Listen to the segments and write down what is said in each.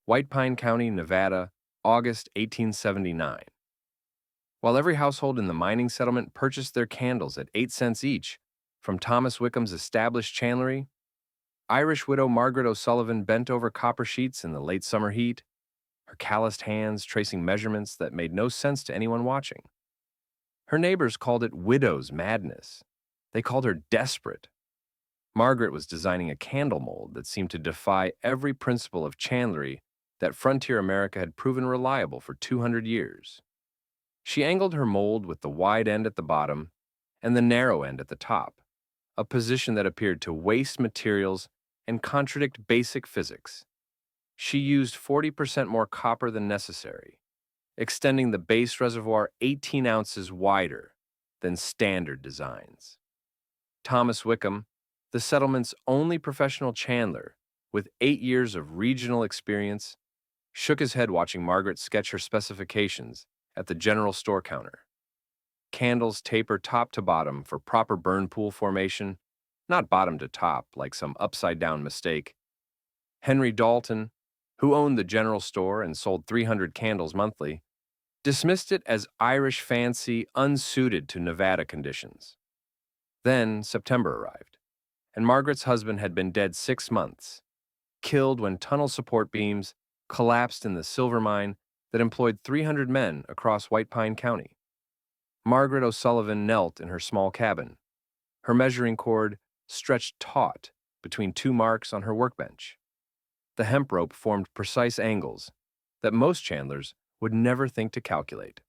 White Pine County, Nevada, August 1879. While every household in the mining settlement purchased their candles at 8 cents each from Thomas Wickham's established chandlery, Irish widow Margaret O'Sullivan bent over copper sheets in the late summer heat, her calloused hands tracing measurements that made no sense to anyone watching. Her neighbors called it widow's madness. They called her desperate. Margaret was designing a candle mold that seemed to defy every principle of chandlery that frontier America had proven reliable for 200 years. She angled her mold with the wide end at the bottom and the narrow end at the top, a position that appeared to waste materials and contradict basic physics. She used 40% more copper than necessary, extending the base reservoir 18 ounces wider than standard designs. Thomas Wickham, the settlement's only professional chandler with 8 years of regional experience, shook his head watching Margaret sketch her specifications at the general store counter. Candles taper top to bottom for proper burn pool formation, not bottom to top like some upside-down mistake. Henry Dalton, who owned the general store and sold 300 candles monthly, dismissed it as Irish fancy unsuited to Nevada conditions. Then September arrived, and Margaret's husband had been dead 6 months, killed when tunnel support beams collapsed in the silver mine that employed 300 men across White Pine County. Margaret O'Sullivan knelt in her small cabin, her measuring cord stretched taut between 2 marks on her workbench. The hemp rope formed precise angles that most chandlers would never think to calculate.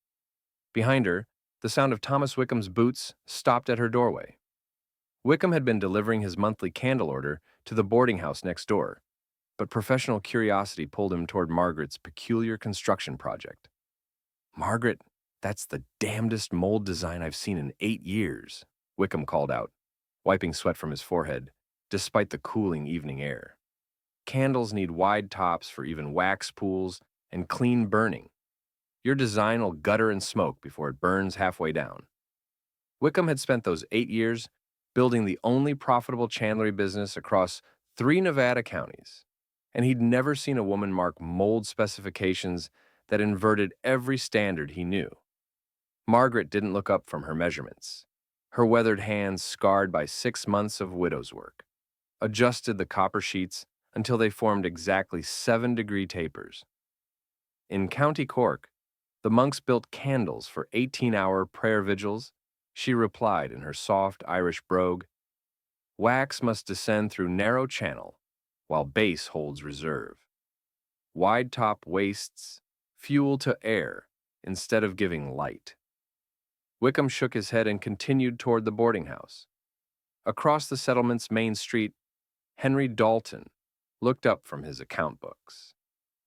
Behind her, the sound of Thomas Wickham's boots stopped at her doorway. Wickham had been delivering his monthly candle order to the boarding house next door, but professional curiosity pulled him toward Margaret's peculiar construction project. "Margaret, that's the damnedest mold design I've seen in 8 years," Wickham called out, wiping sweat from his forehead, despite the cooling evening air. "Candles need wide tops for even wax pools and clean burning. Your design will gutter and smoke before it burns halfway down." Wickham had spent those 8 years building the only profitable chandlery business across 3 Nevada counties, and he'd never seen a woman mark mold specifications that inverted every standard he knew. Margaret didn't look up from her measurements. Her weathered hands, scarred by 6 months of widow's work, adjusted the copper sheets until they formed exactly 7-degree tapers. In County Cork, the monks built candles for 18-hour prayer vigils. She replied in her soft Irish brogue, "Wax must descend through narrow channel, while base holds reserve. Wide top wastes fuel to air instead of giving light." Wickham shook his head and continued toward the boarding house. Across the settlement's main street, Henry Dalton looked up from his account books.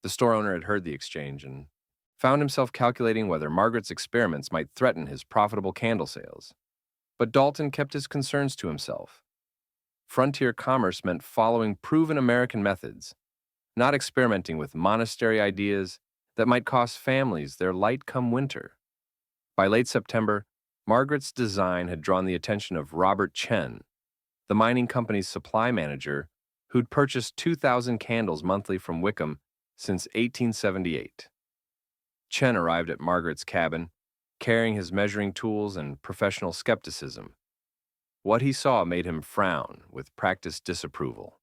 The store owner had heard the exchange and found himself calculating whether Margaret's experiments might threaten his profitable candle sales. But Dalton kept his concerns to himself. Frontier commerce meant following proven American methods, not experimenting with monastery ideas that might cost families their light come winter. By late September, Margaret's design had drawn the attention of Robert Chen, the mining company's supply manager, who'd purchased 2,000 candles monthly from Wickham since 1878. Chen arrived at Margaret's cabin, carrying his measuring tools and professional skepticism. What he saw made him frown with practiced disapproval.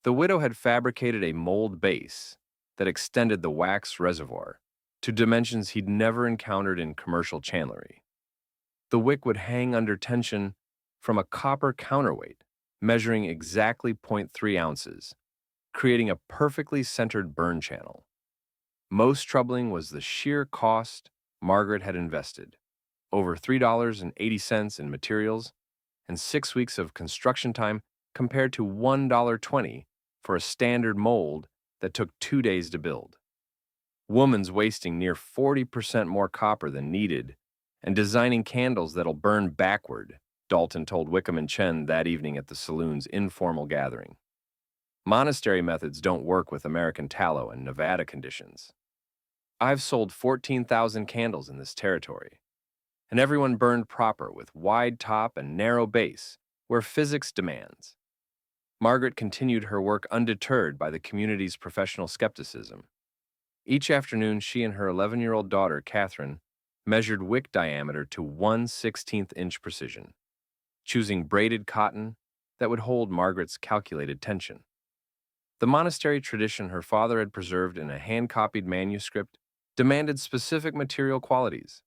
The widow had fabricated a mold base that extended the wax reservoir to dimensions he'd never encountered in commercial chandlery. The wick would hang under tension from a copper counterweight, measuring exactly 0.3 ounces, creating a perfectly centered burn channel. Most troubling was the sheer cost Margaret had invested, over $3.80 in materials and 6 weeks of construction time compared to $1.20 for a standard mold that took 2 days to build. Woman's wasting near 40% more copper than needed and designing candles that'll burn backward, Dalton told Wickham and Chen that evening at the saloon's informal gathering. Monastery methods don't work with American tallow and Nevada conditions. I've sold 14,000 candles in this territory, and everyone burned proper with wide top and narrow base, where physics demands. Margaret continued her work undeterred by the community's professional skepticism. Each afternoon, she and her 11-year-old daughter, Catherine, measured wick diameter to 1/16 inch precision, choosing braided cotton that would hold Margaret's calculated tension. The monastery tradition her father had preserved in a hand-copied manuscript demanded specific material qualities: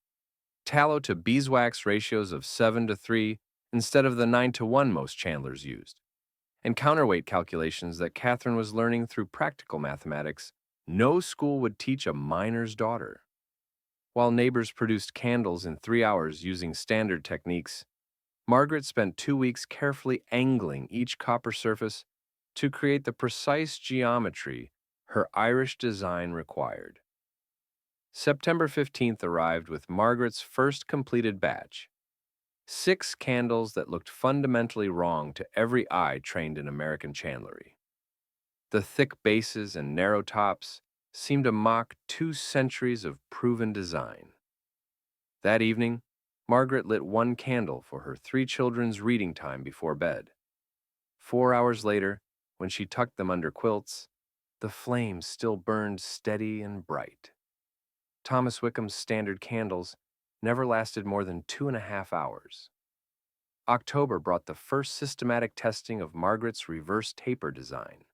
tallow to beeswax ratios of 7:3 instead of the 9:1 most chandlers used, and counterweight calculations that Catherine was learning through practical mathematics no school would teach a miner's daughter. While neighbors produced candles in 3 hours using standard techniques, Margaret spent 2 weeks carefully angling each copper surface to create the precise geometry her Irish design required. September 15th arrived with Margaret's first completed batch: 6 candles that looked fundamentally wrong to every eye trained in American chandlery. The thick bases and narrow tops seemed to mock 2 centuries of proven design. That evening, Margaret lit 1 candle for her 3 children's reading time before bed. 4 hours later, when she tucked them under quilts, the flames still burned steady and bright. Thomas Wickham's standard candles never lasted more than 2.5 hours. October brought the first systematic testing of Margaret's reverse taper design,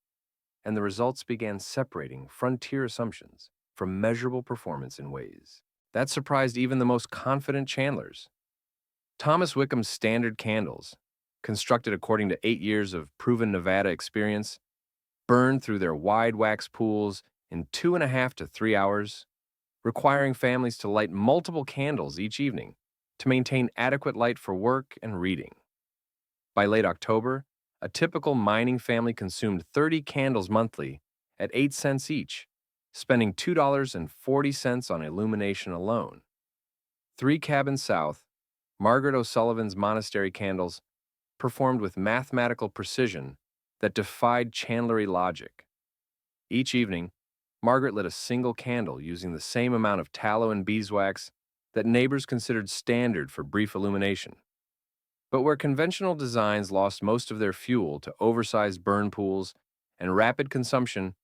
and the results began separating frontier assumptions from measurable performance in ways that surprised even the most confident chandlers. Thomas Wickham's standard candles, constructed according to 8 years of proven Nevada experience, burned through their wide wax pools in 2.5 to 3 hours, requiring families to light multiple candles each evening to maintain adequate light for work and reading. By late October, a typical mining family consumed 30 candles monthly at 8 cents each, spending $2.40 on illumination alone. 3 cabins south, Margaret O'Sullivan's monastery candles performed with mathematical precision that defied chandlery logic. Each evening, Margaret lit a single candle using the same amount of tallow and beeswax that neighbors considered standard for brief illumination. But where conventional designs lost most of their fuel to oversized burn pools and rapid consumption,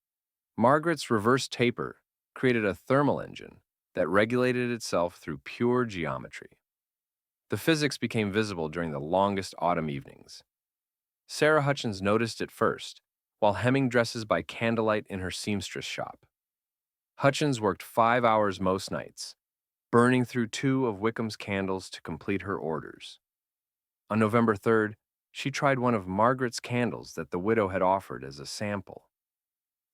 Margaret's reverse taper created a thermal engine that regulated itself through pure geometry. The physics became visible during the longest autumn evenings. Sarah Hutchins noticed it first, while hemming dresses by candlelight in her seamstress shop. Hutchins worked 5 hours most nights, burning through 2 of Wickham's candles to complete her orders. On November 3rd, she tried one of Margaret's candles that the widow had offered as a sample.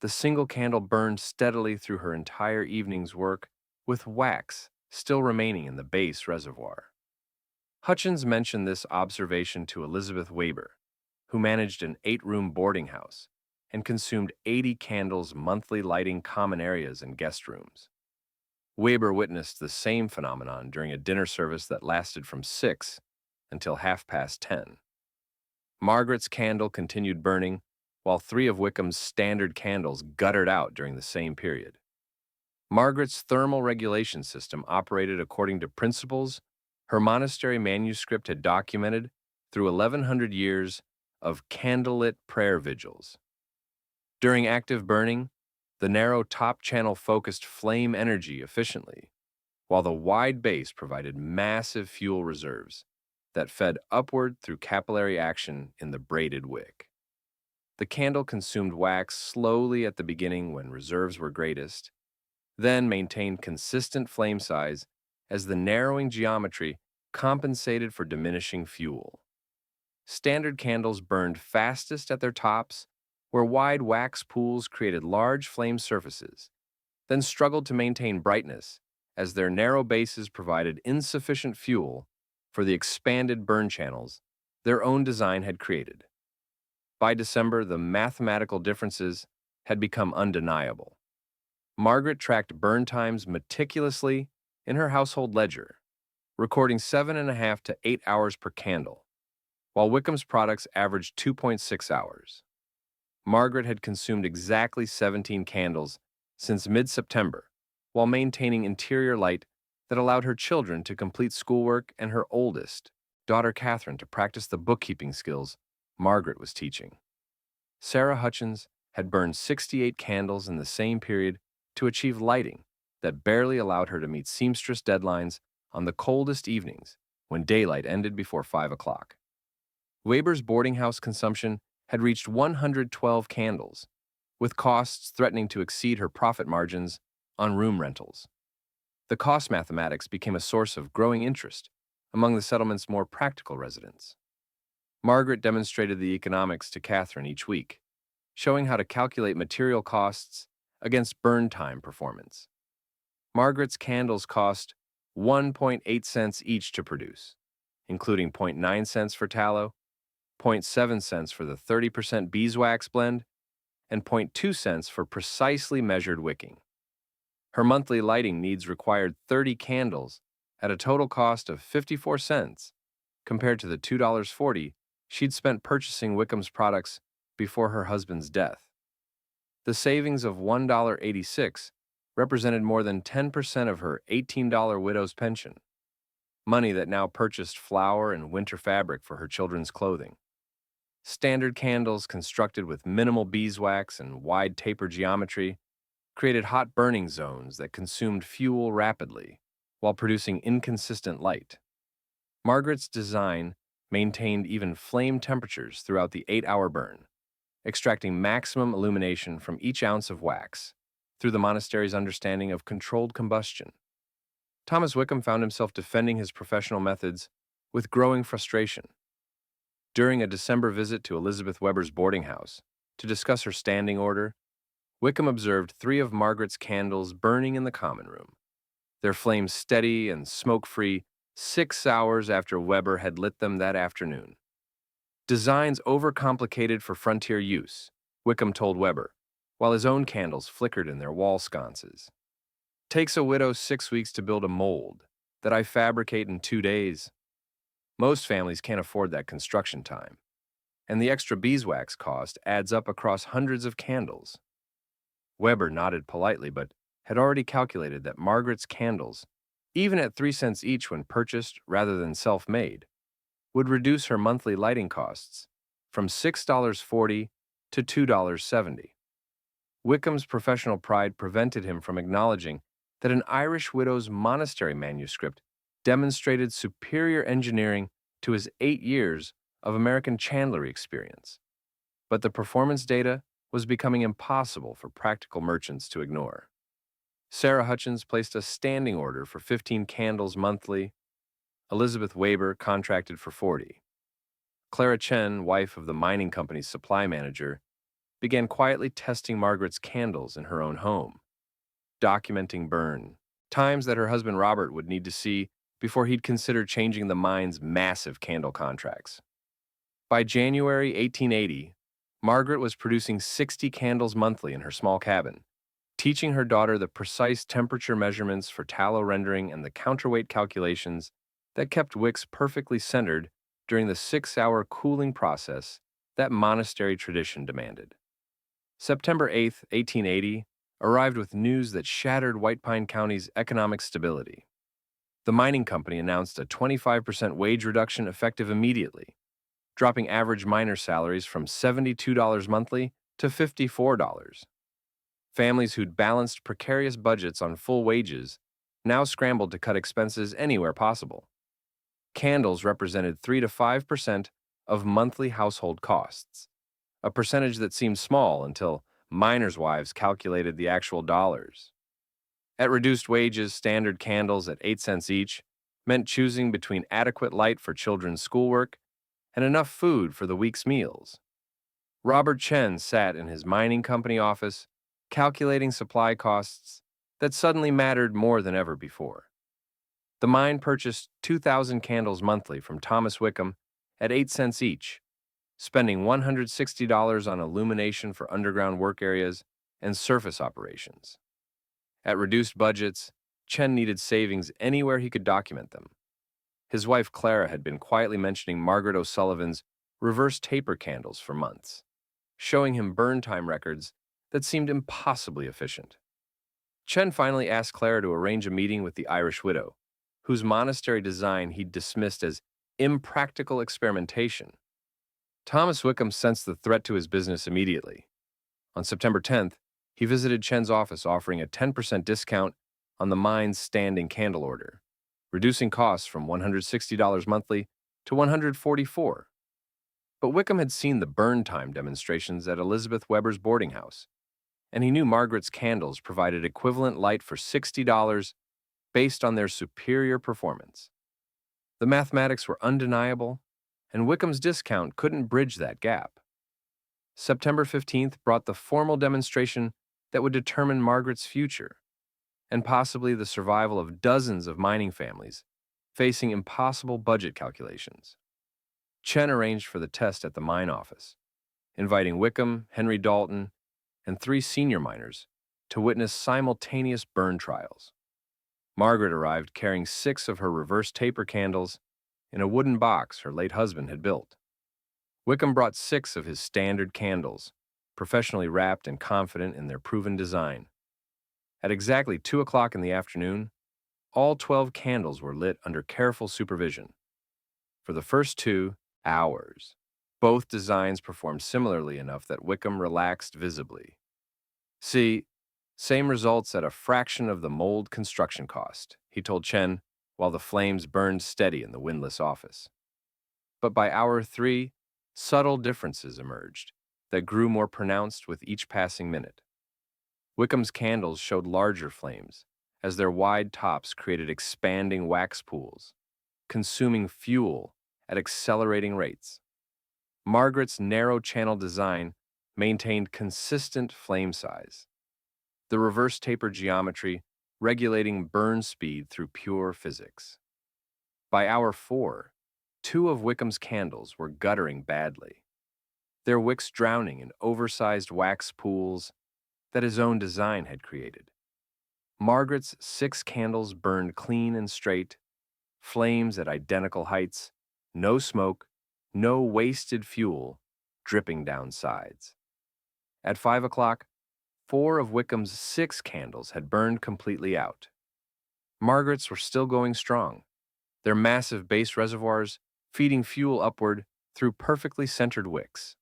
The single candle burned steadily through her entire evening's work, with wax still remaining in the base reservoir. Hutchins mentioned this observation to Elizabeth Weber, who managed an 8-room boarding house and consumed 80 candles monthly lighting common areas and guest rooms. Weber witnessed the same phenomenon during a dinner service that lasted from 6 until 10:30. Margaret's candle continued burning, while 3 of Wickham's standard candles guttered out during the same period. Margaret's thermal regulation system operated according to principles her monastery manuscript had documented through 1,100 years of candlelit prayer vigils. During active burning, the narrow top channel focused flame energy efficiently, while the wide base provided massive fuel reserves that fed upward through capillary action in the braided wick. The candle consumed wax slowly at the beginning when reserves were greatest, then maintained consistent flame size as the narrowing geometry compensated for diminishing fuel. Standard candles burned fastest at their tops, where wide wax pools created large flame surfaces, then struggled to maintain brightness as their narrow bases provided insufficient fuel for the expanded burn channels their own design had created. By December, the mathematical differences had become undeniable. Margaret tracked burn times meticulously in her household ledger, recording 7.5 to 8 hours per candle, while Wickham's products averaged 2.6 hours. Margaret had consumed exactly 17 candles since mid-September, while maintaining interior light that allowed her children to complete schoolwork and her oldest, daughter Catherine, to practice the bookkeeping skills Margaret was teaching. Sarah Hutchins had burned 68 candles in the same period to achieve lighting that barely allowed her to meet seamstress deadlines on the coldest evenings when daylight ended before 5 o'clock. Weber's boarding house consumption had reached 112 candles, with costs threatening to exceed her profit margins on room rentals. The cost mathematics became a source of growing interest among the settlement's more practical residents. Margaret demonstrated the economics to Catherine each week, showing how to calculate material costs against burn time performance. Margaret's candles cost 1.8 cents each to produce, including 0.9 cents for tallow, 0.7 cents for the 30% beeswax blend, and 0.2 cents for precisely measured wicking. Her monthly lighting needs required 30 candles at a total cost of 54 cents, compared to the $2.40 she'd spent purchasing Wickham's products before her husband's death. The savings of $1.86 represented more than 10% of her $18 widow's pension, money that now purchased flour and winter fabric for her children's clothing. Standard candles constructed with minimal beeswax and wide taper geometry created hot burning zones that consumed fuel rapidly while producing inconsistent light. Margaret's design maintained even flame temperatures throughout the 8-hour burn, extracting maximum illumination from each ounce of wax through the monastery's understanding of controlled combustion. Thomas Wickham found himself defending his professional methods with growing frustration. During a December visit to Elizabeth Weber's boarding house to discuss her standing order, Wickham observed 3 of Margaret's candles burning in the common room, their flames steady and smoke-free 6 hours after Weber had lit them that afternoon. Designs overcomplicated for frontier use, Wickham told Weber, while his own candles flickered in their wall sconces. Takes a widow 6 weeks to build a mold that I fabricate in 2 days. Most families can't afford that construction time, and the extra beeswax cost adds up across hundreds of candles. Weber nodded politely, but had already calculated that Margaret's candles, even at 3 cents each when purchased rather than self-made, would reduce her monthly lighting costs from $6.40 to $2.70. Wickham's professional pride prevented him from acknowledging that an Irish widow's monastery manuscript demonstrated superior engineering to his 8 years of American chandlery experience. But the performance data was becoming impossible for practical merchants to ignore. Sarah Hutchins placed a standing order for 15 candles monthly. Elizabeth Weber contracted for 40. Clara Chen, wife of the mining company's supply manager, began quietly testing Margaret's candles in her own home, documenting burn times that her husband Robert would need to see before he'd consider changing the mine's massive candle contracts. By January 1880, Margaret was producing 60 candles monthly in her small cabin, teaching her daughter the precise temperature measurements for tallow rendering and the counterweight calculations that kept wicks perfectly centered during the 6-hour cooling process that monastery tradition demanded. September 8, 1880, arrived with news that shattered White Pine County's economic stability. The mining company announced a 25% wage reduction effective immediately, dropping average miner salaries from $72 monthly to $54. Families who'd balanced precarious budgets on full wages now scrambled to cut expenses anywhere possible. Candles represented 3 to 5% of monthly household costs, a percentage that seemed small until miners' wives calculated the actual dollars. At reduced wages, standard candles at 8 cents each meant choosing between adequate light for children's schoolwork and enough food for the week's meals. Robert Chen sat in his mining company office, calculating supply costs that suddenly mattered more than ever before. The mine purchased 2,000 candles monthly from Thomas Wickham at 8 cents each, spending $160 on illumination for underground work areas and surface operations. At reduced budgets, Chen needed savings anywhere he could document them. His wife Clara had been quietly mentioning Margaret O'Sullivan's reverse taper candles for months, showing him burn time records that seemed impossibly efficient. Chen finally asked Clara to arrange a meeting with the Irish widow, whose monastery design he'd dismissed as impractical experimentation. Thomas Wickham sensed the threat to his business immediately. On September 10th, he visited Chen's office offering a 10% discount on the mine's standing candle order, reducing costs from $160 monthly to $144. But Wickham had seen the burn time demonstrations at Elizabeth Weber's boarding house, and he knew Margaret's candles provided equivalent light for $60 based on their superior performance. The mathematics were undeniable, and Wickham's discount couldn't bridge that gap. September 15th brought the formal demonstration that would determine Margaret's future, and possibly the survival of dozens of mining families facing impossible budget calculations. Chen arranged for the test at the mine office, inviting Wickham, Henry Dalton, and 3 senior miners to witness simultaneous burn trials. Margaret arrived carrying 6 of her reverse taper candles in a wooden box her late husband had built. Wickham brought 6 of his standard candles, professionally wrapped and confident in their proven design. At exactly 2 o'clock in the afternoon, all 12 candles were lit under careful supervision. For the first 2 hours, both designs performed similarly enough that Wickham relaxed visibly. See, same results at a fraction of the mold construction cost, he told Chen while the flames burned steady in the windless office. But by hour 3, subtle differences emerged that grew more pronounced with each passing minute. Wickham's candles showed larger flames as their wide tops created expanding wax pools, consuming fuel at accelerating rates. Margaret's narrow channel design maintained consistent flame size, the reverse taper geometry regulating burn speed through pure physics. By hour 4, 2 of Wickham's candles were guttering badly, their wicks drowning in oversized wax pools that his own design had created. Margaret's 6 candles burned clean and straight, flames at identical heights, no smoke, no wasted fuel dripping down sides. At 5 o'clock, 4 of Wickham's 6 candles had burned completely out. Margaret's were still going strong, their massive base reservoirs feeding fuel upward through perfectly centered wicks.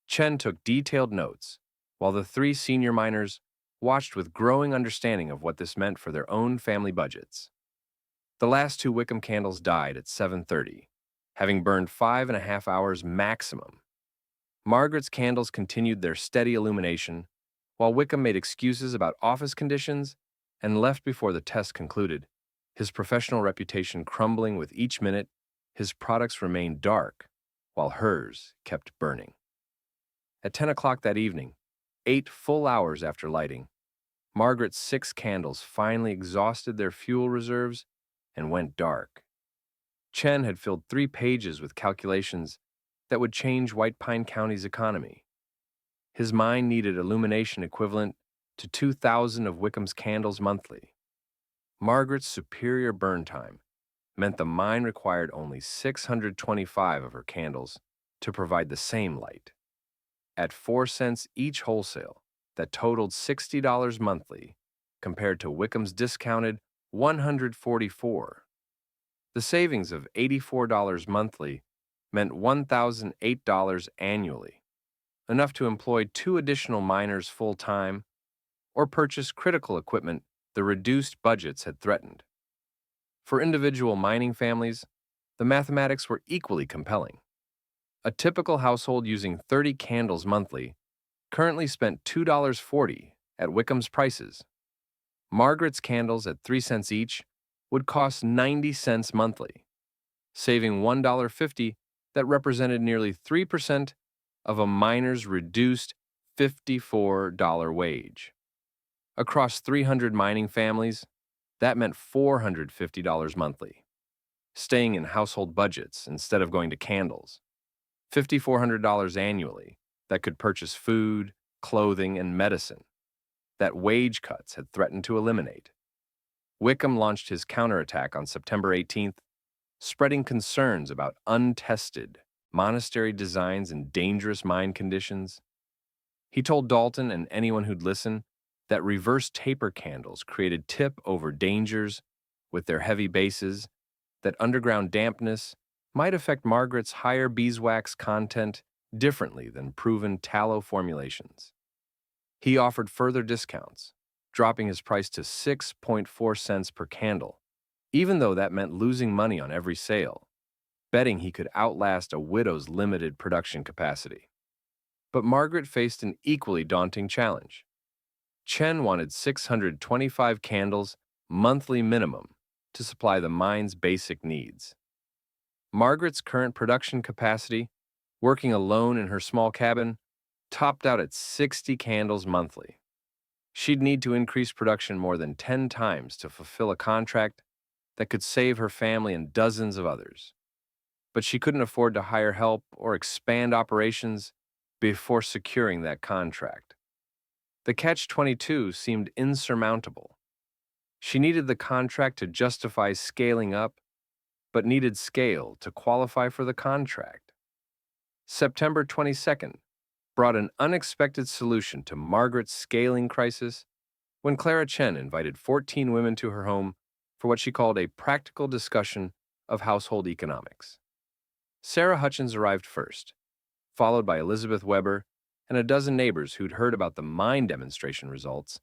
Chen took detailed notes, while the 3 senior miners watched with growing understanding of what this meant for their own family budgets. The last 2 Wickham candles died at 7:30, having burned 5.5 hours maximum. Margaret's candles continued their steady illumination, while Wickham made excuses about office conditions and left before the test concluded, his professional reputation crumbling with each minute. His products remained dark, while hers kept burning. At 10 o'clock that evening, 8 full hours after lighting, Margaret's 6 candles finally exhausted their fuel reserves and went dark. Chen had filled 3 pages with calculations that would change White Pine County's economy. His mine needed illumination equivalent to 2,000 of Wickham's candles monthly. Margaret's superior burn time meant the mine required only 625 of her candles to provide the same light. At 4 cents each wholesale, that totaled $60 monthly, compared to Wickham's discounted $144. The savings of $84 monthly meant $1,008 annually, enough to employ 2 additional miners full-time or purchase critical equipment the reduced budgets had threatened. For individual mining families, the mathematics were equally compelling. A typical household using 30 candles monthly currently spent $2.40 at Wickham's prices. Margaret's candles at 3 cents each would cost 90 cents monthly, saving $1.50 that represented nearly 3% of a miner's reduced $54 wage. Across 300 mining families, that meant $450 monthly, staying in household budgets instead of going to candles. $5,400 annually that could purchase food, clothing, and medicine that wage cuts had threatened to eliminate. Wickham launched his counterattack on September 18th, spreading concerns about untested monastery designs in dangerous mine conditions. He told Dalton and anyone who'd listen that reverse taper candles created tip over dangers with their heavy bases, that underground dampness might affect Margaret's higher beeswax content differently than proven tallow formulations. He offered further discounts, dropping his price to 6.4 cents per candle, even though that meant losing money on every sale, betting he could outlast a widow's limited production capacity. But Margaret faced an equally daunting challenge. Chen wanted 625 candles monthly minimum to supply the mine's basic needs. Margaret's current production capacity, working alone in her small cabin, topped out at 60 candles monthly. She'd need to increase production more than 10 times to fulfill a contract that could save her family and dozens of others. But she couldn't afford to hire help or expand operations before securing that contract. The catch-22 seemed insurmountable. She needed the contract to justify scaling up, but needed scale to qualify for the contract. September 22nd brought an unexpected solution to Margaret's scaling crisis when Clara Chen invited 14 women to her home for what she called a practical discussion of household economics. Sarah Hutchins arrived first, followed by Elizabeth Weber and a dozen neighbors who'd heard about the mine demonstration results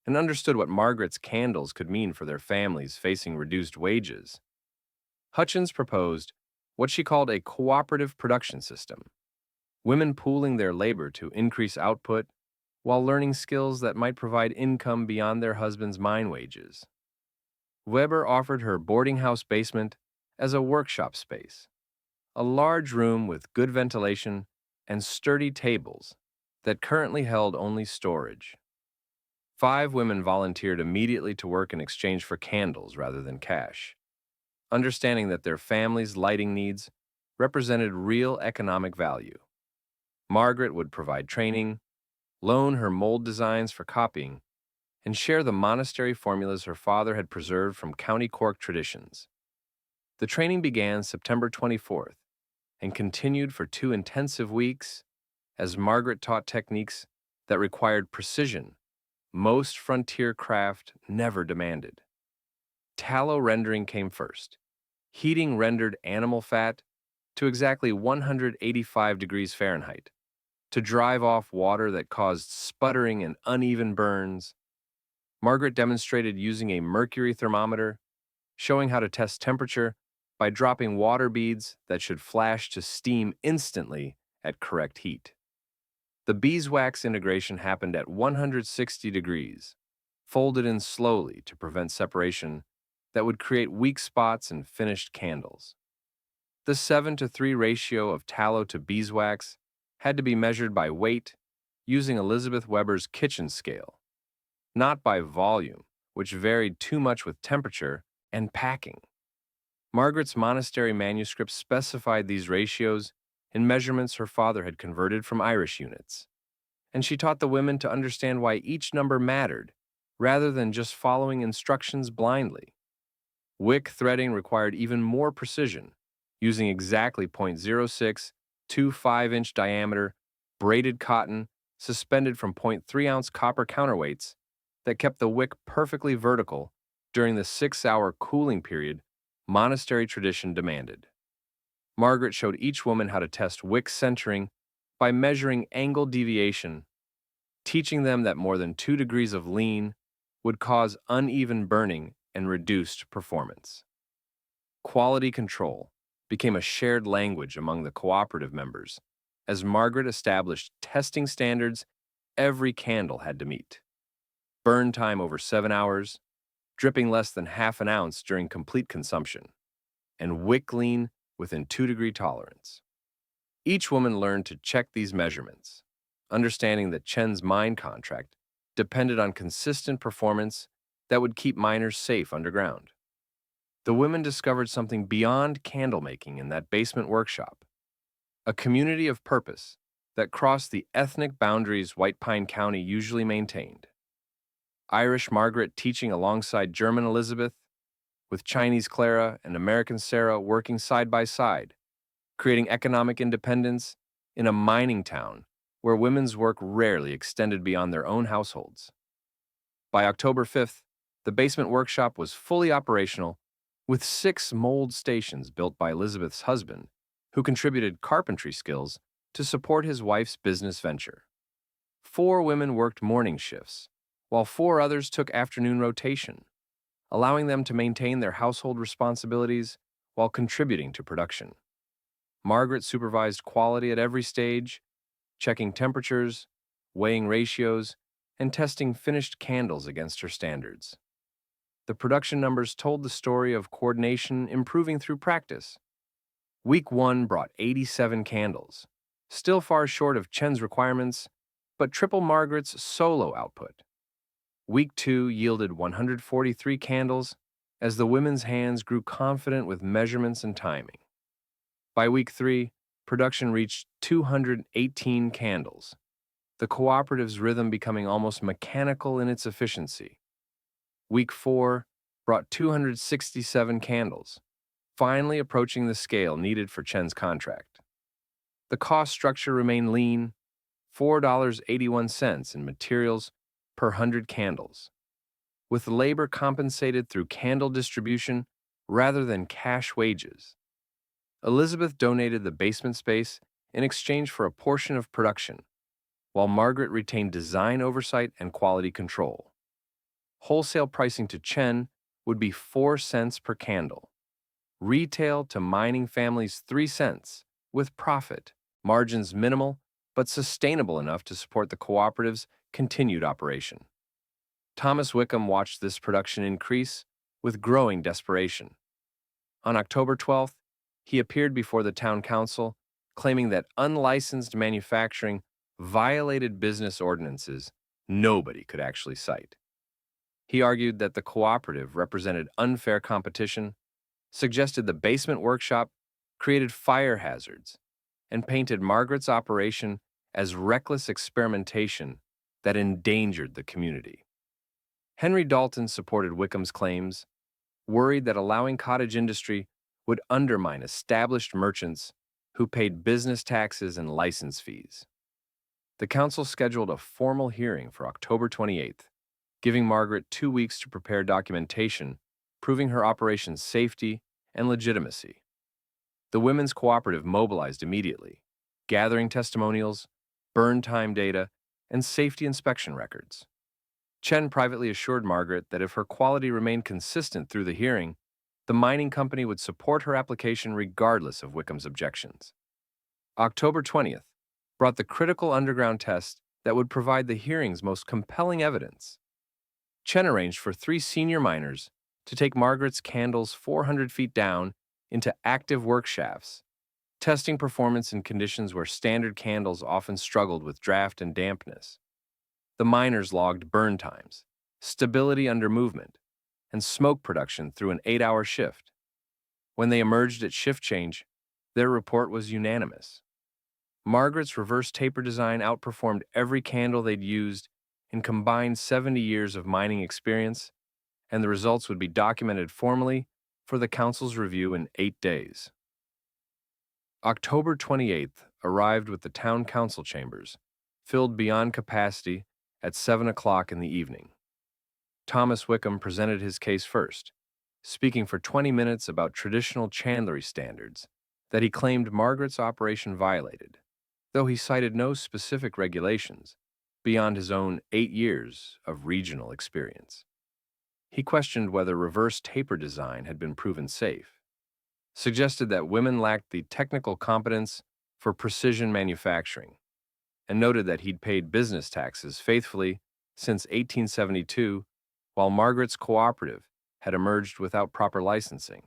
and understood what Margaret's candles could mean for their families facing reduced wages. Hutchins proposed what she called a cooperative production system, women pooling their labor to increase output while learning skills that might provide income beyond their husband's mine wages. Weber offered her boarding house basement as a workshop space, a large room with good ventilation and sturdy tables that currently held only storage. 5 women volunteered immediately to work in exchange for candles rather than cash, understanding that their families' lighting needs represented real economic value. Margaret would provide training, loan her mold designs for copying, and share the monastery formulas her father had preserved from County Cork traditions. The training began September 24th and continued for 2 intensive weeks as Margaret taught techniques that required precision most frontier craft never demanded. Tallow rendering came first. Heating rendered animal fat to exactly 185 degrees Fahrenheit to drive off water that caused sputtering and uneven burns. Margaret demonstrated using a mercury thermometer, showing how to test temperature by dropping water beads that should flash to steam instantly at correct heat. The beeswax integration happened at 160 degrees, folded in slowly to prevent separation that would create weak spots in finished candles. The 7:3 ratio of tallow to beeswax had to be measured by weight using Elizabeth Weber's kitchen scale, not by volume, which varied too much with temperature and packing. Margaret's monastery manuscript specified these ratios in measurements her father had converted from Irish units, and she taught the women to understand why each number mattered rather than just following instructions blindly. Wick threading required even more precision, using exactly 0.06 to 5-inch diameter braided cotton suspended from 0.3-ounce copper counterweights that kept the wick perfectly vertical during the 6-hour cooling period monastery tradition demanded. Margaret showed each woman how to test wick centering by measuring angle deviation, teaching them that more than 2 degrees of lean would cause uneven burning and reduced performance. Quality control became a shared language among the cooperative members as Margaret established testing standards every candle had to meet. Burn time over 7 hours, dripping less than half an ounce during complete consumption, and wick lean within 2-degree tolerance. Each woman learned to check these measurements, understanding that Chen's mine contract depended on consistent performance that would keep miners safe underground. The women discovered something beyond candle making in that basement workshop, a community of purpose that crossed the ethnic boundaries White Pine County usually maintained. Irish Margaret teaching alongside German Elizabeth, with Chinese Clara and American Sarah working side by side, creating economic independence in a mining town where women's work rarely extended beyond their own households. By October 5th, the basement workshop was fully operational, with 6 mold stations built by Elizabeth's husband, who contributed carpentry skills to support his wife's business venture. 4 women worked morning shifts, while 4 others took afternoon rotation, allowing them to maintain their household responsibilities while contributing to production. Margaret supervised quality at every stage, checking temperatures, weighing ratios, and testing finished candles against her standards. The production numbers told the story of coordination improving through practice. Week 1 brought 87 candles, still far short of Chen's requirements, but triple Margaret's solo output. Week 2 yielded 143 candles as the women's hands grew confident with measurements and timing. By week 3, production reached 218 candles, the cooperative's rhythm becoming almost mechanical in its efficiency. Week 4 brought 267 candles, finally approaching the scale needed for Chen's contract. The cost structure remained lean, $4.81 in materials per 100 candles, with labor compensated through candle distribution rather than cash wages. Elizabeth donated the basement space in exchange for a portion of production, while Margaret retained design oversight and quality control. Wholesale pricing to Chen would be 4 cents per candle. Retail to mining families 3 cents, with profit, margins minimal but sustainable enough to support the cooperative's continued operation. Thomas Wickham watched this production increase with growing desperation. On October 12th, he appeared before the town council, claiming that unlicensed manufacturing violated business ordinances nobody could actually cite. He argued that the cooperative represented unfair competition, suggested the basement workshop created fire hazards, and painted Margaret's operation as reckless experimentation that endangered the community. Henry Dalton supported Wickham's claims, worried that allowing cottage industry would undermine established merchants who paid business taxes and license fees. The council scheduled a formal hearing for October 28th, giving Margaret 2 weeks to prepare documentation proving her operation's safety and legitimacy. The women's cooperative mobilized immediately, gathering testimonials, burn time data, and safety inspection records. Chen privately assured Margaret that if her quality remained consistent through the hearing, the mining company would support her application regardless of Wickham's objections. October 20th brought the critical underground test that would provide the hearing's most compelling evidence. Chen arranged for 3 senior miners to take Margaret's candles 400 feet down into active work shafts, testing performance in conditions where standard candles often struggled with draft and dampness. The miners logged burn times, stability under movement, and smoke production through an 8-hour shift. When they emerged at shift change, their report was unanimous. Margaret's reverse taper design outperformed every candle they'd used in combined 70 years of mining experience, and the results would be documented formally for the council's review in 8 days. October 28th arrived with the town council chambers, filled beyond capacity at 7 o'clock in the evening. Thomas Wickham presented his case first, speaking for 20 minutes about traditional chandlery standards that he claimed Margaret's operation violated, though he cited no specific regulations beyond his own 8 years of regional experience. He questioned whether reverse taper design had been proven safe, suggested that women lacked the technical competence for precision manufacturing, and noted that he'd paid business taxes faithfully since 1872, while Margaret's cooperative had emerged without proper licensing.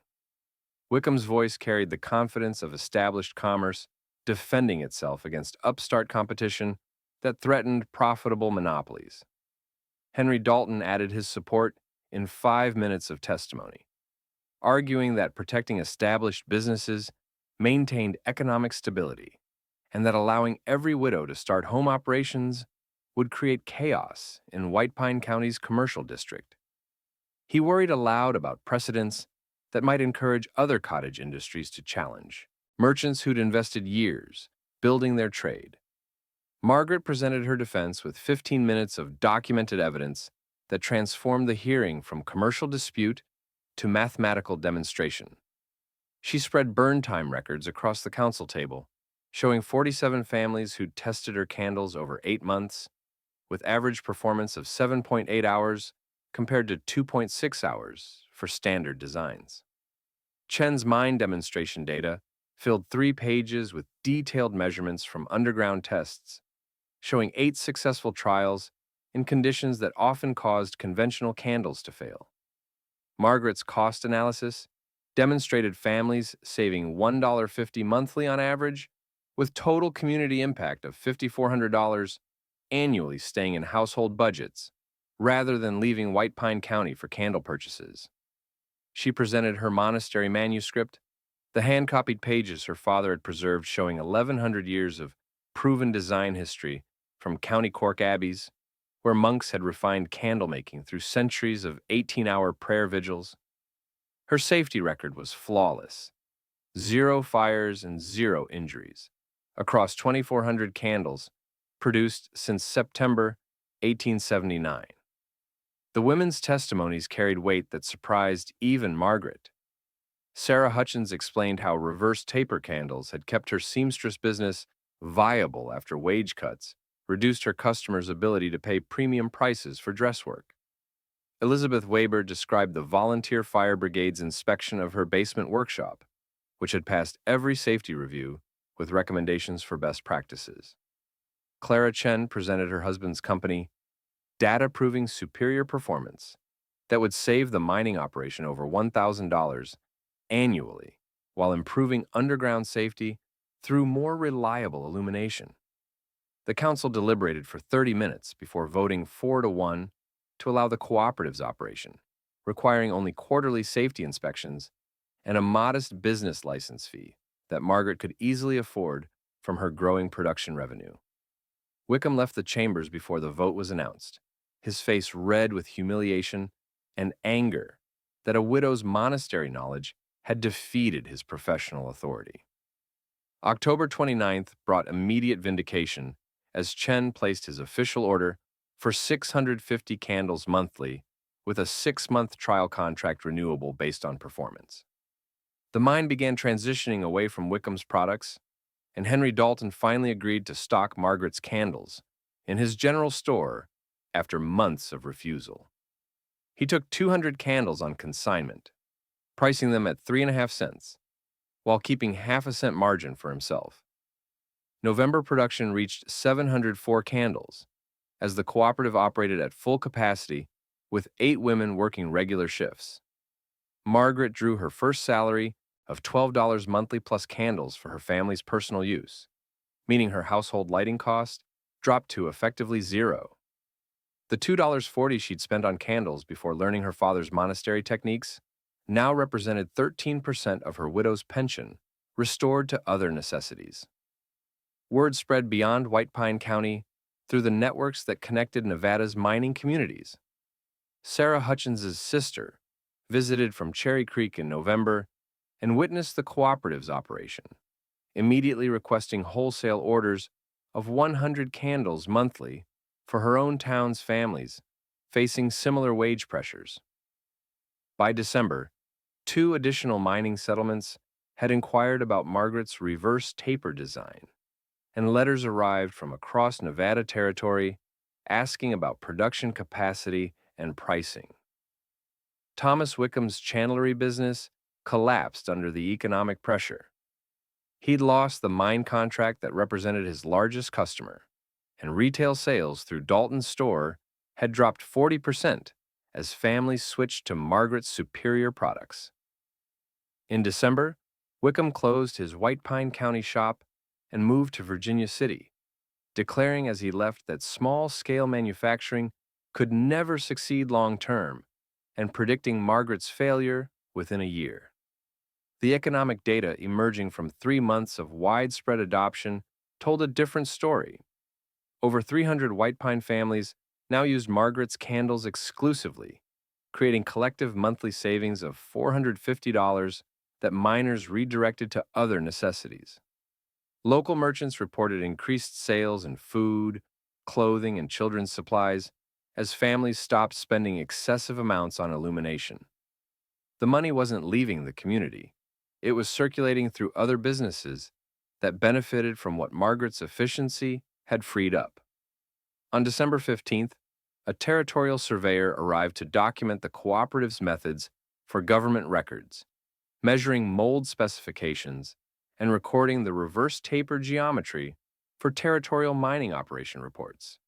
Wickham's voice carried the confidence of established commerce, defending itself against upstart competition that threatened profitable monopolies. Henry Dalton added his support in 5 minutes of testimony, arguing that protecting established businesses maintained economic stability, and that allowing every widow to start home operations would create chaos in White Pine County's commercial district. He worried aloud about precedents that might encourage other cottage industries to challenge merchants who'd invested years building their trade. Margaret presented her defense with 15 minutes of documented evidence that transformed the hearing from commercial dispute to mathematical demonstration. She spread burn time records across the council table, showing 47 families who tested her candles over 8 months, with average performance of 7.8 hours compared to 2.6 hours for standard designs. Chen's mine demonstration data filled 3 pages with detailed measurements from underground tests, showing 8 successful trials in conditions that often caused conventional candles to fail. Margaret's cost analysis demonstrated families saving $1.50 monthly on average, with total community impact of $5,400 annually staying in household budgets, rather than leaving White Pine County for candle purchases. She presented her monastery manuscript, the hand-copied pages her father had preserved showing 1,100 years of proven design history from County Cork abbeys, where monks had refined candle-making through centuries of 18-hour prayer vigils. Her safety record was flawless: 0 fires and 0 injuries across 2,400 candles produced since September 1879. The women's testimonies carried weight that surprised even Margaret. Sarah Hutchins explained how reverse taper candles had kept her seamstress business viable after wage cuts reduced her customers' ability to pay premium prices for dress work. Elizabeth Weber described the volunteer fire brigade's inspection of her basement workshop, which had passed every safety review with recommendations for best practices. Clara Chen presented her husband's company data proving superior performance that would save the mining operation over $1,000 annually while improving underground safety through more reliable illumination. The council deliberated for 30 minutes before voting 4-1 to allow the cooperative's operation, requiring only quarterly safety inspections and a modest business license fee that Margaret could easily afford from her growing production revenue. Wickham left the chambers before the vote was announced, his face red with humiliation and anger that a widow's monastery knowledge had defeated his professional authority. October 29th brought immediate vindication as Chen placed his official order for 650 candles monthly with a 6-month trial contract renewable based on performance. The mine began transitioning away from Wickham's products, and Henry Dalton finally agreed to stock Margaret's candles in his general store after months of refusal. He took 200 candles on consignment, pricing them at 3.5 cents, while keeping half a cent margin for himself. November production reached 704 candles, as the cooperative operated at full capacity with 8 women working regular shifts. Margaret drew her first salary of $12 monthly plus candles for her family's personal use, meaning her household lighting cost dropped to effectively 0. The $2.40 she'd spent on candles before learning her father's monastery techniques now represented 13% of her widow's pension, restored to other necessities. Word spread beyond White Pine County through the networks that connected Nevada's mining communities. Sarah Hutchins's sister visited from Cherry Creek in November and witnessed the cooperative's operation, immediately requesting wholesale orders of 100 candles monthly for her own town's families facing similar wage pressures. By December, 2 additional mining settlements had inquired about Margaret's reverse taper design, and letters arrived from across Nevada territory asking about production capacity and pricing. Thomas Wickham's chandlery business collapsed under the economic pressure. He'd lost the mine contract that represented his largest customer, and retail sales through Dalton's store had dropped 40% as families switched to Margaret's superior products. In December, Wickham closed his White Pine County shop and moved to Virginia City, declaring as he left that small-scale manufacturing could never succeed long-term, and predicting Margaret's failure within a year. The economic data emerging from 3 months of widespread adoption told a different story. Over 300 White Pine families now used Margaret's candles exclusively, creating collective monthly savings of $450 that miners redirected to other necessities. Local merchants reported increased sales in food, clothing, and children's supplies as families stopped spending excessive amounts on illumination. The money wasn't leaving the community. It was circulating through other businesses that benefited from what Margaret's efficiency had freed up. On December 15th, a territorial surveyor arrived to document the cooperative's methods for government records, measuring mold specifications and recording the reverse taper geometry for territorial mining operation reports.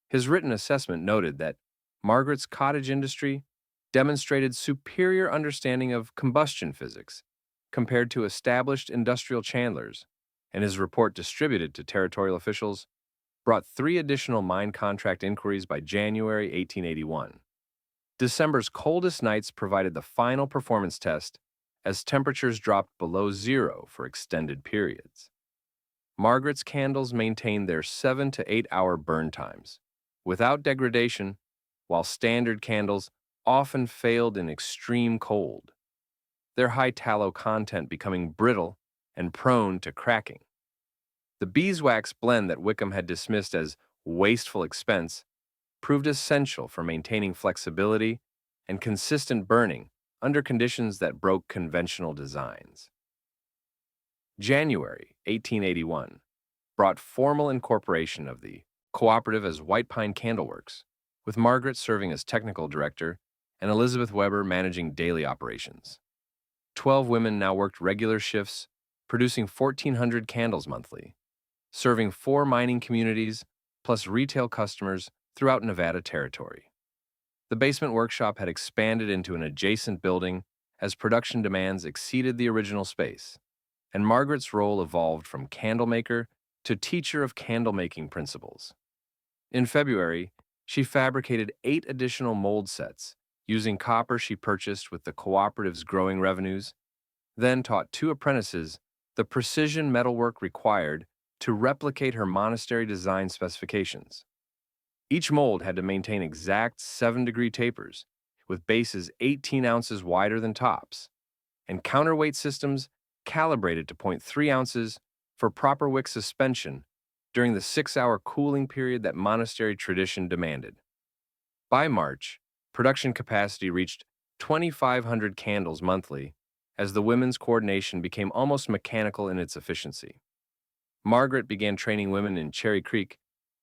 His written assessment noted that Margaret's cottage industry demonstrated superior understanding of combustion physics compared to established industrial chandlers, and his report distributed to territorial officials brought 3 additional mine contract inquiries by January 1881. December's coldest nights provided the final performance test as temperatures dropped below zero for extended periods. Margaret's candles maintained their 7 to 8 hour burn times, without degradation, while standard candles often failed in extreme cold, their high tallow content becoming brittle and prone to cracking. The beeswax blend that Wickham had dismissed as wasteful expense proved essential for maintaining flexibility and consistent burning under conditions that broke conventional designs. January 1881 brought formal incorporation of the cooperative as White Pine Candle Works, with Margaret serving as technical director and Elizabeth Weber managing daily operations. 12 women now worked regular shifts, producing 1,400 candles monthly, serving 4 mining communities plus retail customers throughout Nevada territory. The basement workshop had expanded into an adjacent building as production demands exceeded the original space, and Margaret's role evolved from candlemaker to teacher of candlemaking principles. In February, she fabricated 8 additional mold sets using copper she purchased with the cooperative's growing revenues, then taught 2 apprentices the precision metalwork required to replicate her monastery design specifications. Each mold had to maintain exact 7-degree tapers, with bases 18 ounces wider than tops, and counterweight systems calibrated to 0.3 ounces for proper wick suspension during the 6-hour cooling period that monastery tradition demanded. By March, production capacity reached 2,500 candles monthly as the women's coordination became almost mechanical in its efficiency. Margaret began training women in Cherry Creek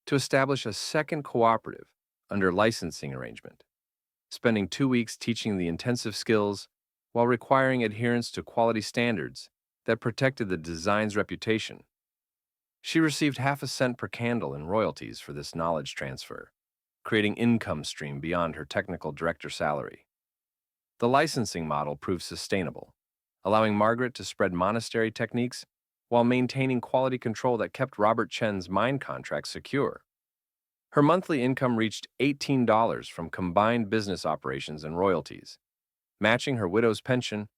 to establish a second cooperative under licensing arrangement, spending 2 weeks teaching the intensive skills while requiring adherence to quality standards that protected the design's reputation. She received half a cent per candle in royalties for this knowledge transfer, creating income stream beyond her technical director salary. The licensing model proved sustainable, allowing Margaret to spread monastery techniques while maintaining quality control that kept Robert Chen's mine contracts secure. Her monthly income reached $18 from combined business operations and royalties, matching her widow's pension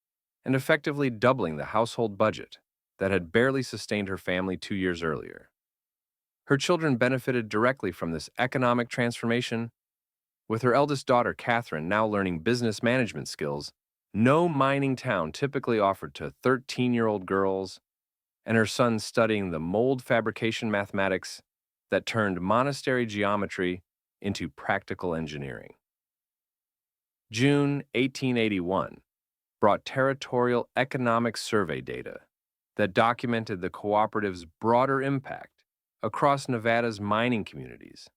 and effectively doubling the household budget that had barely sustained her family 2 years earlier. Her children benefited directly from this economic transformation, with her eldest daughter, Catherine, now learning business management skills no mining town typically offered to 13-year-old girls, and her son studying the mold fabrication mathematics that turned monastery geometry into practical engineering. June 1881 brought territorial economic survey data that documented the cooperative's broader impact across Nevada's mining communities.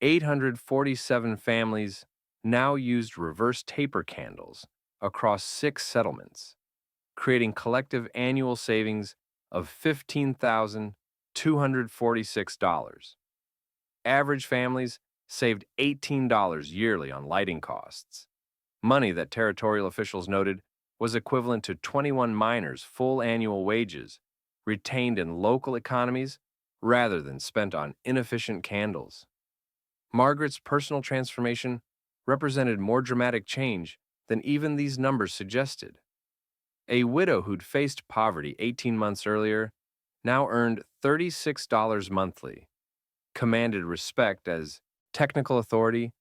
847 families now used reverse taper candles across 6 settlements, creating collective annual savings of $15,246. Average families saved $18 yearly on lighting costs, money that territorial officials noted was equivalent to 21 miners' full annual wages retained in local economies rather than spent on inefficient candles. Margaret's personal transformation represented more dramatic change than even these numbers suggested. A widow who'd faced poverty 18 months earlier now earned $36 monthly, commanded respect as technical authority,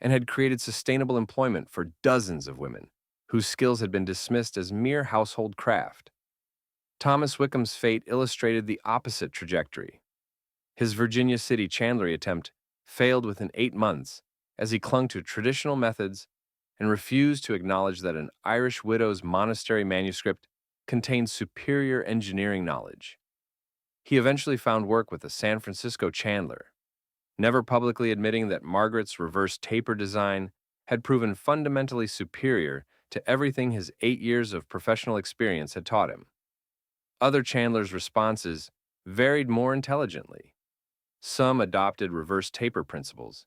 and had created sustainable employment for dozens of women whose skills had been dismissed as mere household craft. Thomas Wickham's fate illustrated the opposite trajectory. His Virginia City chandlery attempt failed within 8 months as he clung to traditional methods and refused to acknowledge that an Irish widow's monastery manuscript contained superior engineering knowledge. He eventually found work with a San Francisco chandler, never publicly admitting that Margaret's reverse taper design had proven fundamentally superior to everything his 8 years of professional experience had taught him. Other chandlers' responses varied more intelligently. Some adopted reverse taper principles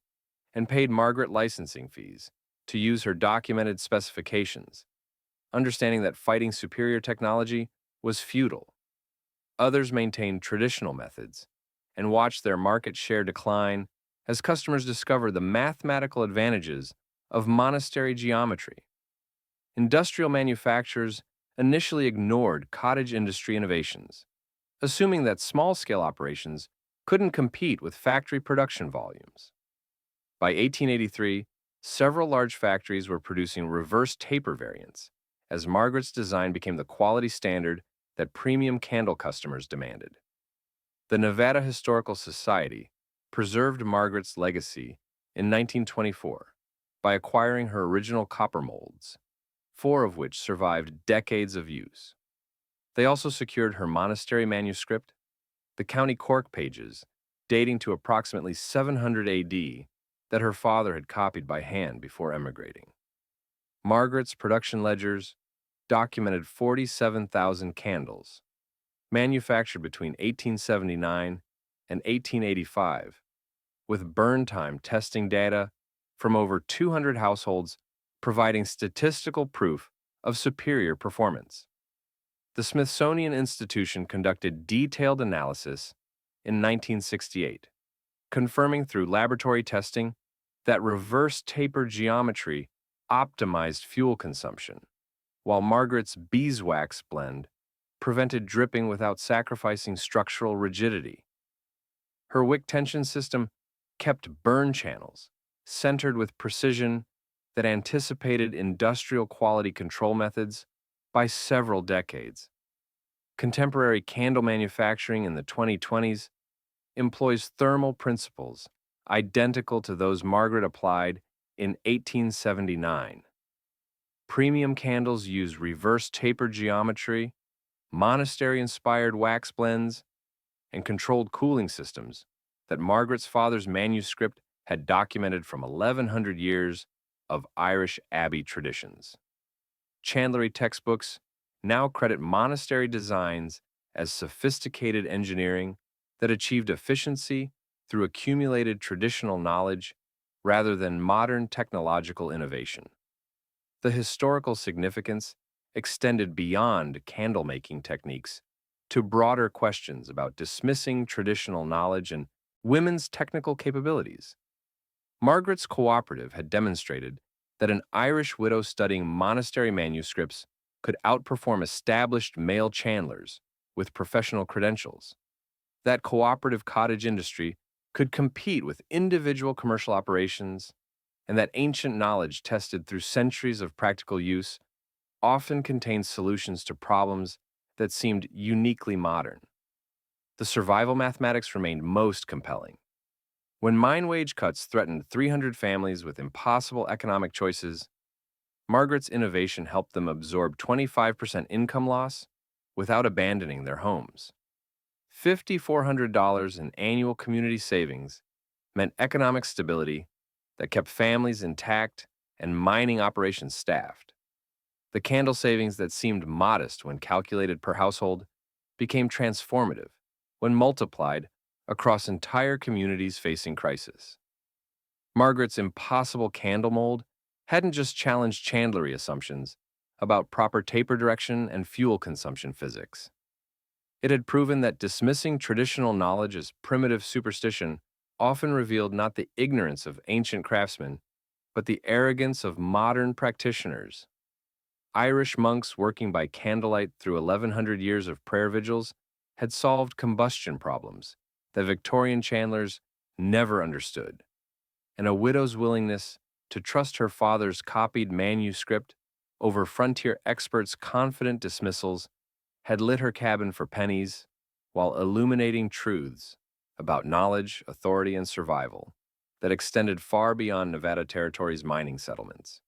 and paid Margaret licensing fees to use her documented specifications, understanding that fighting superior technology was futile. Others maintained traditional methods and watched their market share decline as customers discovered the mathematical advantages of monastery geometry. Industrial manufacturers initially ignored cottage industry innovations, assuming that small-scale operations couldn't compete with factory production volumes. By 1883, several large factories were producing reverse taper variants, as Margaret's design became the quality standard that premium candle customers demanded. The Nevada Historical Society preserved Margaret's legacy in 1924 by acquiring her original copper molds, 4 of which survived decades of use. They also secured her monastery manuscript, the County Cork pages, dating to approximately 700 AD, that her father had copied by hand before emigrating. Margaret's production ledgers documented 47,000 candles, manufactured between 1879 and 1885, with burn time testing data from over 200 households providing statistical proof of superior performance. The Smithsonian Institution conducted detailed analysis in 1968, confirming through laboratory testing that reverse taper geometry optimized fuel consumption, while Margaret's beeswax blend prevented dripping without sacrificing structural rigidity. Her wick tension system kept burn channels centered with precision that anticipated industrial quality control methods by several decades. Contemporary candle manufacturing in the 2020s employs thermal principles identical to those Margaret applied in 1879. Premium candles use reverse taper geometry, monastery-inspired wax blends, and controlled cooling systems that Margaret's father's manuscript had documented from 1,100 years of Irish abbey traditions. Chandlery textbooks now credit monastery designs as sophisticated engineering that achieved efficiency through accumulated traditional knowledge rather than modern technological innovation. The historical significance extended beyond candle-making techniques to broader questions about dismissing traditional knowledge and women's technical capabilities. Margaret's cooperative had demonstrated that an Irish widow studying monastery manuscripts could outperform established male chandlers with professional credentials. That cooperative cottage industry could compete with individual commercial operations, and that ancient knowledge tested through centuries of practical use often contained solutions to problems that seemed uniquely modern. The survival mathematics remained most compelling. When mine wage cuts threatened 300 families with impossible economic choices, Margaret's innovation helped them absorb 25% income loss without abandoning their homes. $5,400 in annual community savings meant economic stability that kept families intact and mining operations staffed. The candle savings that seemed modest when calculated per household became transformative when multiplied across entire communities facing crisis. Margaret's impossible candle mold hadn't just challenged chandlery assumptions about proper taper direction and fuel consumption physics. It had proven that dismissing traditional knowledge as primitive superstition often revealed not the ignorance of ancient craftsmen, but the arrogance of modern practitioners. Irish monks working by candlelight through 1,100 years of prayer vigils had solved combustion problems that Victorian chandlers never understood, and a widow's willingness to trust her father's copied manuscript over frontier experts' confident dismissals had lit her cabin for pennies while illuminating truths about knowledge, authority, and survival that extended far beyond Nevada Territory's mining settlements.